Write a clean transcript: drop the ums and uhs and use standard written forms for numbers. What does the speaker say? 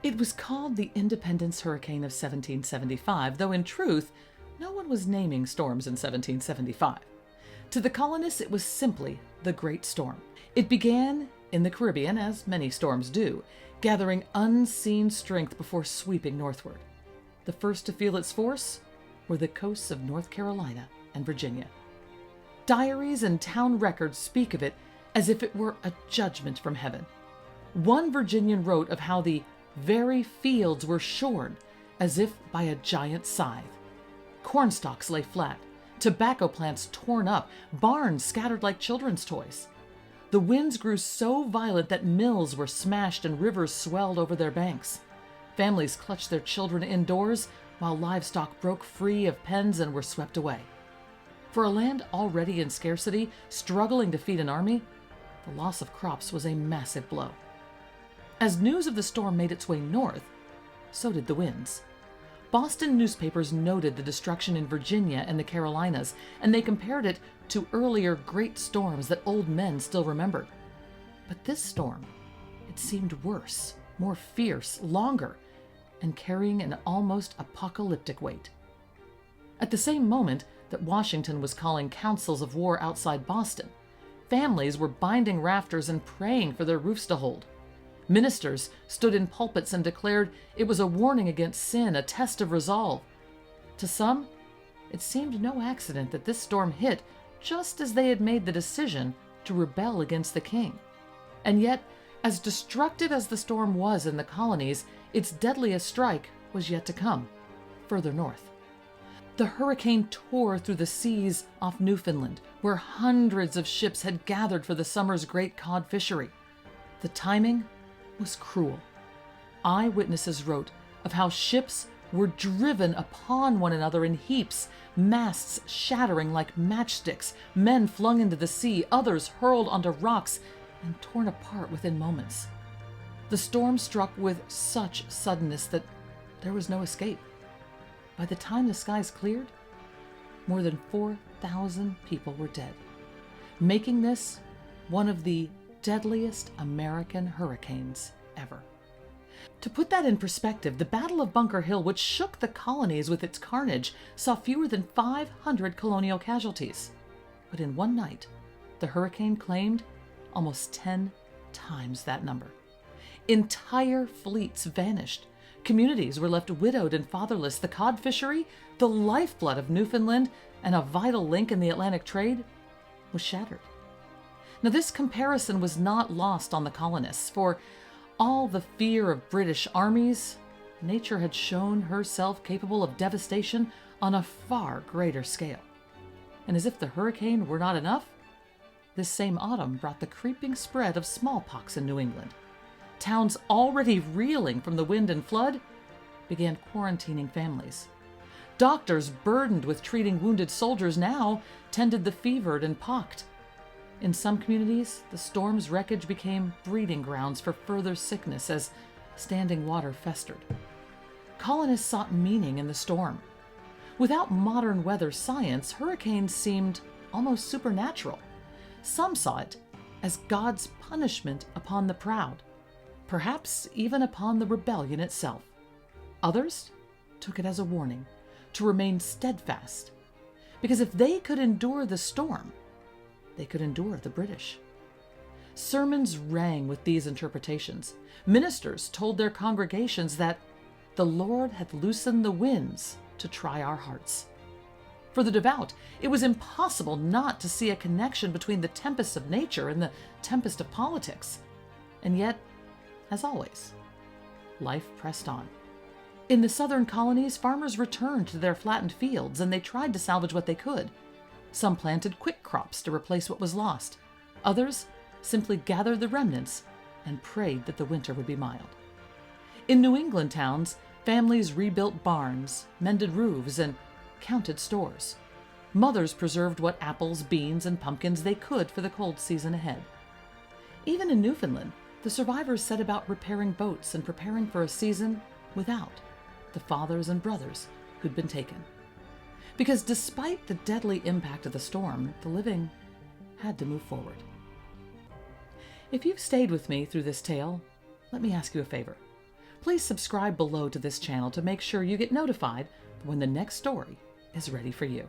It was called the Independence Hurricane of 1775, though in truth, no one was naming storms in 1775. To the colonists, it was simply the Great Storm. It began in the Caribbean, as many storms do, gathering unseen strength before sweeping northward. The first to feel its force were the coasts of North Carolina and Virginia. Diaries and town records speak of it as if it were a judgment from heaven. One Virginian wrote of how the very fields were shorn as if by a giant scythe. Cornstalks lay flat, tobacco plants torn up, barns scattered like children's toys. The winds grew so violent that mills were smashed and rivers swelled over their banks. Families clutched their children indoors while livestock broke free of pens and were swept away. For a land already in scarcity, struggling to feed an army, the loss of crops was a massive blow. As news of the storm made its way north, so did the winds. Boston newspapers noted the destruction in Virginia and the Carolinas, and they compared it to earlier great storms that old men still remembered. But this storm, it seemed worse, more fierce, longer, and carrying an almost apocalyptic weight. At the same moment that Washington was calling councils of war outside Boston, families were binding rafters and praying for their roofs to hold. Ministers stood in pulpits and declared it was a warning against sin, a test of resolve. To some, it seemed no accident that this storm hit just as they had made the decision to rebel against the king. And yet, as destructive as the storm was in the colonies, its deadliest strike was yet to come, further north. The hurricane tore through the seas off Newfoundland, where hundreds of ships had gathered for the summer's great cod fishery. The timing was cruel. Eyewitnesses wrote of how ships were driven upon one another in heaps, masts shattering like matchsticks, men flung into the sea, others hurled onto rocks and torn apart within moments. The storm struck with such suddenness that there was no escape. By the time the skies cleared, more than 4,000 people were dead, making this one of the deadliest American hurricanes ever. To put that in perspective, the Battle of Bunker Hill, which shook the colonies with its carnage, saw fewer than 500 colonial casualties. But in one night, the hurricane claimed almost 10 times that number. Entire fleets vanished. Communities were left widowed and fatherless. The cod fishery, the lifeblood of Newfoundland and a vital link in the Atlantic trade, was shattered. Now, this comparison was not lost on the colonists. For all the fear of British armies, nature had shown herself capable of devastation on a far greater scale. And as if the hurricane were not enough, this same autumn brought the creeping spread of smallpox in New England. Towns already reeling from the wind and flood began quarantining families. Doctors burdened with treating wounded soldiers now tended the fevered and pocked. In some communities, the storm's wreckage became breeding grounds for further sickness as standing water festered. Colonists sought meaning in the storm. Without modern weather science, hurricanes seemed almost supernatural. Some saw it as God's punishment upon the proud, perhaps even upon the rebellion itself. Others took it as a warning to remain steadfast, because if they could endure the storm, they could endure the British. Sermons rang with these interpretations. Ministers told their congregations that the Lord had loosened the winds to try our hearts. For the devout, it was impossible not to see a connection between the tempest of nature and the tempest of politics. And yet, as always, life pressed on. In the southern colonies, farmers returned to their flattened fields and they tried to salvage what they could. Some planted quick crops to replace what was lost. Others simply gathered the remnants and prayed that the winter would be mild. In New England towns, families rebuilt barns, mended roofs, and counted stores. Mothers preserved what apples, beans, and pumpkins they could for the cold season ahead. Even in Newfoundland, the survivors set about repairing boats and preparing for a season without the fathers and brothers who'd been taken. Because despite the deadly impact of the storm, the living had to move forward. If you've stayed with me through this tale, let me ask you a favor. Please subscribe below to this channel to make sure you get notified when the next story is ready for you.